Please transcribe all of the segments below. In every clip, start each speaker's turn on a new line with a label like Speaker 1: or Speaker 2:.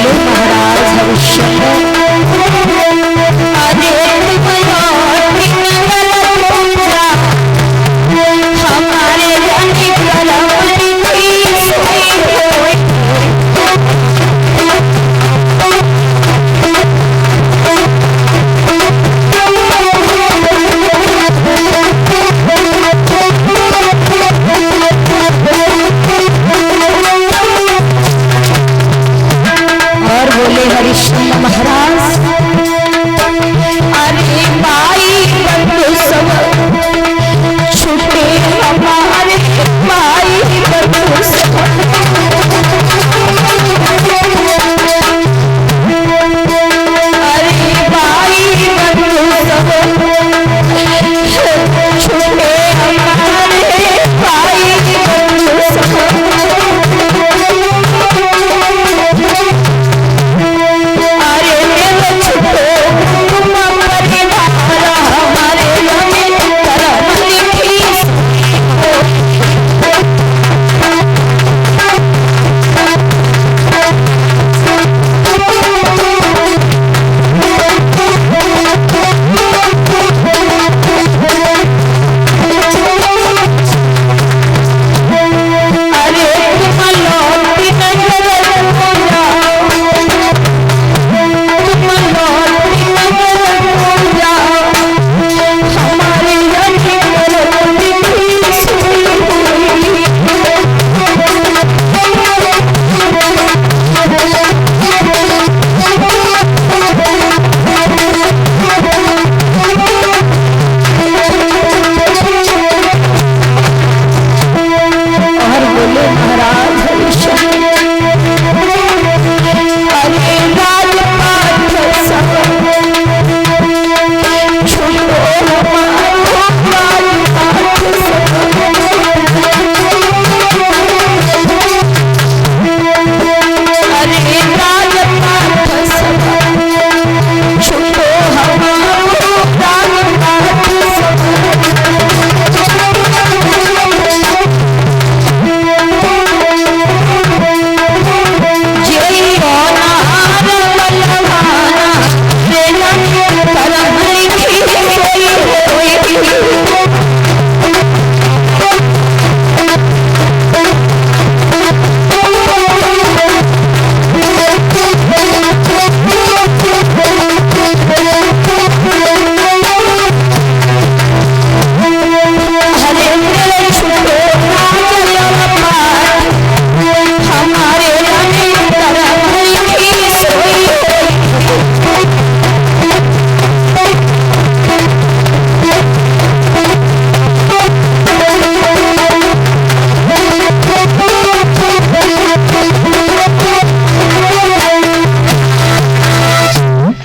Speaker 1: बोले महाराज हरिश्चंद्र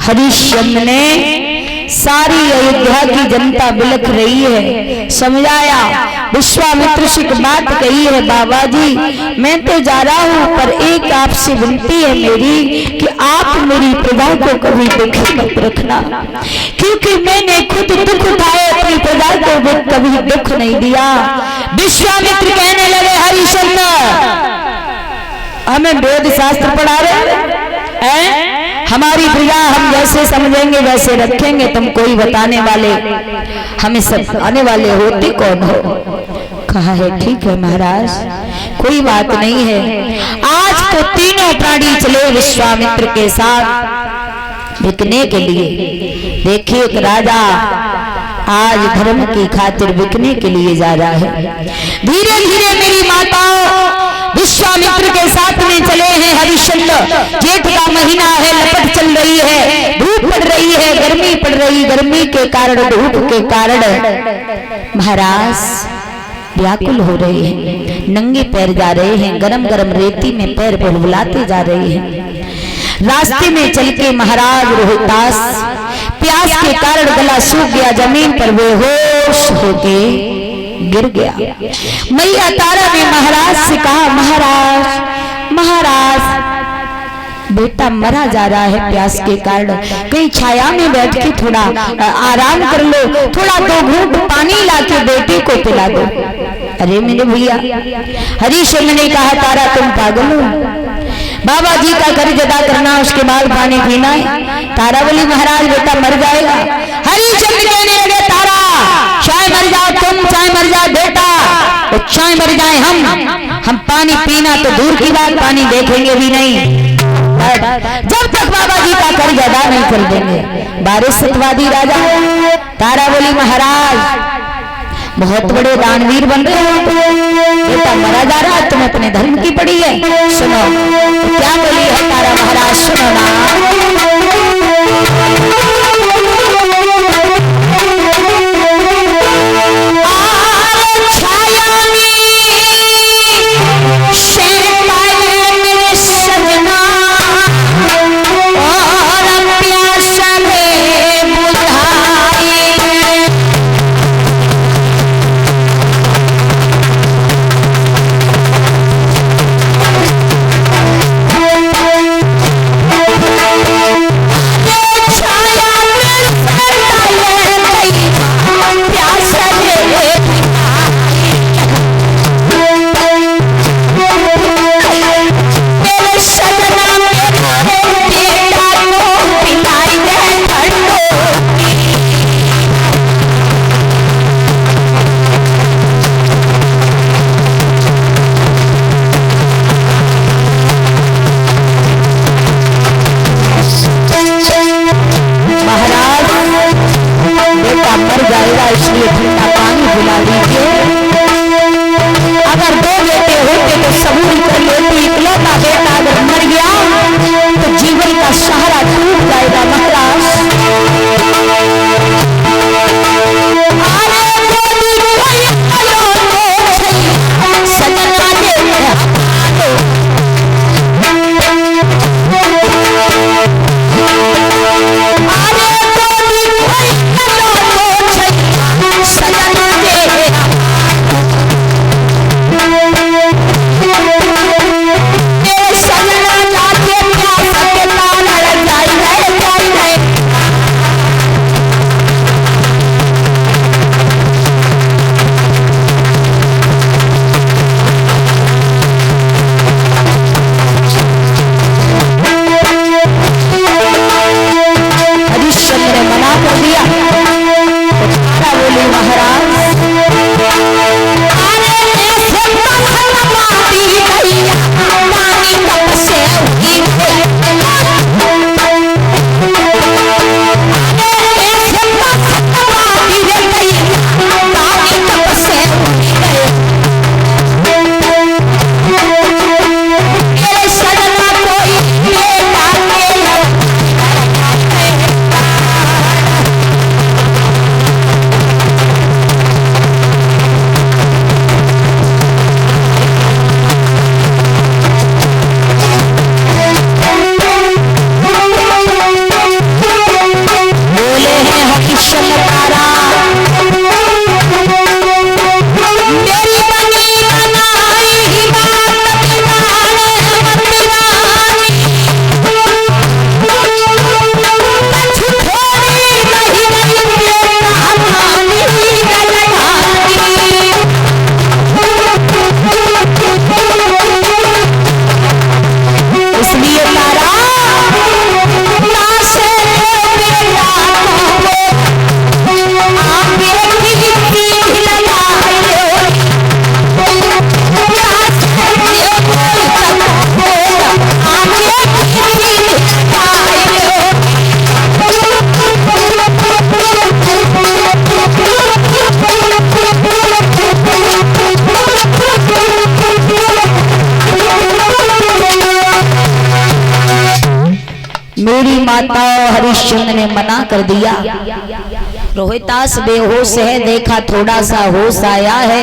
Speaker 1: हरिश्चंद्र ने सारी अयोध्या की जनता बिलख रही है, समझाया। विश्वामित्र से बात कही है, बाबा जी मैं तो जा रहा हूँ, पर एक आपसे विनती है मेरी कि आप मेरी प्रजा को कभी दुखी मत रखना, क्योंकि मैंने खुद दुख उठाए, अपनी प्रजा को कभी दुख नहीं दिया। विश्वामित्र कहने लगे, हरिश्चंद्र हमें वेद शास्त्र पढ़ा रहे हैं, हमारी प्रजा हम जैसे समझेंगे वैसे रखेंगे, तुम कोई बताने वाले हमें सब आने वाले होते कौन हो? कहा है ठीक है महाराज, कोई बात नहीं है। आज तो तीनों प्राणी चले विश्वामित्र के साथ बिकने के लिए। देखिए एक राजा आज धर्म की खातिर बिकने के लिए जा रहा है। धीरे धीरे मेरी माताओं विश्वामित्र के साथ में चले हैं हरिश्चंद्र। जेठ का महीना है, लपट चल रही है, धूप पड़ रही है, गर्मी पड़ रही, गर्मी के कारण धूप के कारण महाराज व्याकुल हो रहे हैं, नंगे पैर जा रहे हैं, गरम गरम रेती में पैर बुलबुलाते जा रहे हैं। रास्ते में चल के महाराज रोहितास प्यास के कारण गला सूख गया, जमीन पर बेहोश होके गिर गया। मैया तारा ने महाराज से कहा, महाराज महाराज बेटा मरा जा रहा है प्यास के कारण, कहीं छाया में बैठ के थोड़ा आराम कर लो, थोड़ा दो घूंट पानी लाके बेटे को पिला दो। अरे मेरे भैया, हरिश्चंद्र ने कहा, तारा तुम पागल हो, बाबा जी का कर्ज अदा करना, उसके बाद पानी पीना है। तारा बोली महाराज बेटा मर जाएगा। हरिश्चंद्र कहने लगे तारा चाहे मर जाओ तुम, चाहे मर जाओ बेटा, तो चाहे मर जाए हम पानी पीना तो दूर की बात, पानी देखेंगे भी नहीं जब तक बाबा जी का कर्ज अदा नहीं कर देंगे। बारिश सतवादी राजा। तारा बोली महाराज बहुत बड़े दानवीर बन रहे हो, बेटा मरा जा रहा है, तुम अपने धर्म की पड़ी है। सुनो तो क्या बोली है तारा महाराज, सुनो ना। मेरी माता हरिश्चंद्र ने मना कर दिया। रोहितास बेहोश है, देखा थोड़ा सा होश आया है,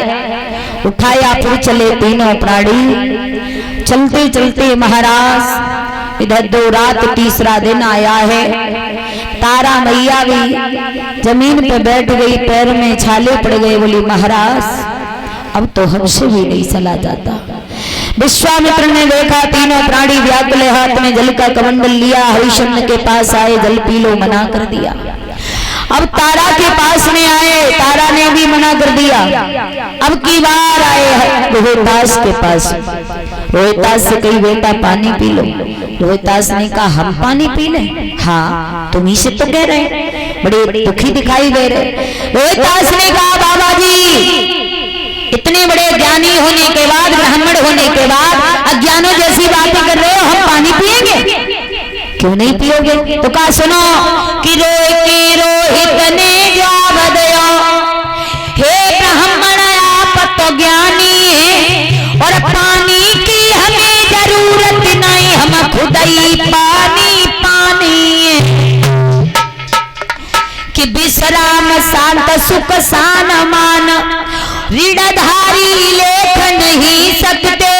Speaker 1: उठाया फिर चले तीनों प्राणी। चलते चलते महाराज इधर 2 रात तीसरा दिन आया है। तारा मैया भी जमीन पे बैठ गई, पैर में छाले पड़ गए। बोली महाराज अब तो हमसे भी नहीं चला जाता। विश्वामित्र ने देखा तीनों प्राणी व्याकुल, हाथ में जल का कमंडल लिया, हरिश्चंद्र के पास आए, जल पी लो मना कर दिया। अब तारा के पास में आए, तारा ने भी मना कर दिया। अब की बार आए हैं रोहितास के पास। रोहितास से कही बेटा पानी पी लो। रोहितास ने कहा हम पानी पी लें? हाँ तुम ही से तो कह रहे, बड़े दुखी दिखाई दे रहे। रोहितास ने कहा बाबा जी इतने बड़े ज्ञानी होने के बाद, ब्राह्मण होने के बाद अज्ञानों जैसी बातें कर रहे हो, हम पानी पिएंगे? क्यों नहीं पियोगे? तो कहा सुनो कि रोहित ने जवाब दिया, हे ब्राह्मण आप तो ज्ञानी है और पानी की हमें जरूरत नहीं, हम खुद ही पानी पानी कि विश्राम शांत सुख सान मान ऋणधारी लेख नहीं सकते,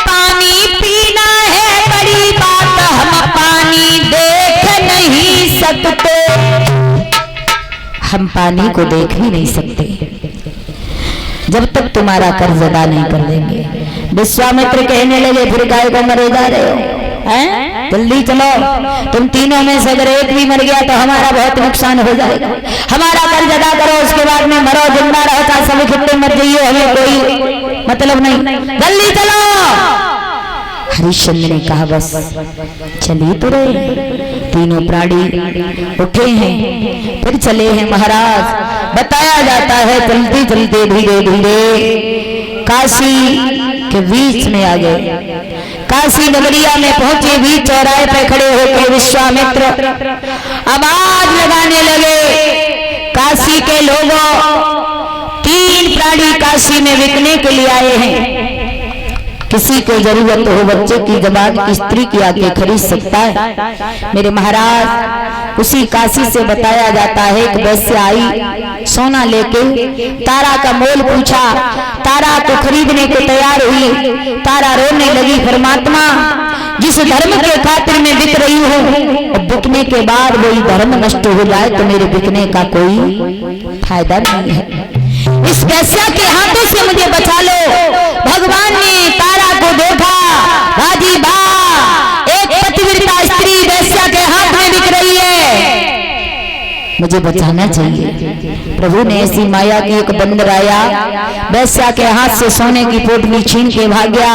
Speaker 1: पानी पीना है बड़ी बात, हम पानी देख नहीं सकते। हम पानी को देख ही नहीं सकते जब तक तुम्हारा कर्ज अदा नहीं कर देंगे। विश्वामित्र कहने लगे फिर काय को मरे जा रहे हो हैं? जल्दी चलो, तुम तीनों में से अगर एक भी मर गया तो हमारा बहुत नुकसान हो जाएगा, हमारा कर्ज अदा करो, उसके बाद में मरो जिंदा रहो चाहे सब इकट्ठे मर जाइए, हमें कोई मतलब नहीं, जल्दी चलो। हरिश्चंद्र ने कहा बस चलिए तो रहे। तीनों प्राणी उठे हैं फिर चले हैं। महाराज बताया जाता है चलते चलते धीरे धीरे काशी के बीच में आ गए। काशी नगरिया में पहुंचे, बीच चौराहे पे खड़े होकर विश्वामित्र आवाज लगाने लगे, काशी के लोगों 3 प्राणी काशी में बिकने के लिए आए हैं, किसी को जरूरत हो बच्चे की जबान की स्त्री की आके खरीद सकता है। मेरे महाराज उसी काशी से बताया जाता है एक वैश्य आई सोना लेके, तारा का मोल पूछा, तारा को खरीदने को तैयार हुई। तारा रोने लगी, परमात्मा जिस धर्म के खातिर में बिक रही हूँ, बिकने के बाद वही धर्म नष्ट हो जाए तो मेरे बिकने का कोई फायदा नहीं है, इस वैश्या के हाथों से मुझे बचा लो। भगवान ने तारा को देखा, राजी बा एक पतिव्रता स्त्री वैश्या के हाथ में बिक रही है, मुझे बचाना चाहिए। प्रभु ने ऐसी माया की, एक बंदर आया वैश्या के हाथ से सोने की पोटली छीन के भाग गया।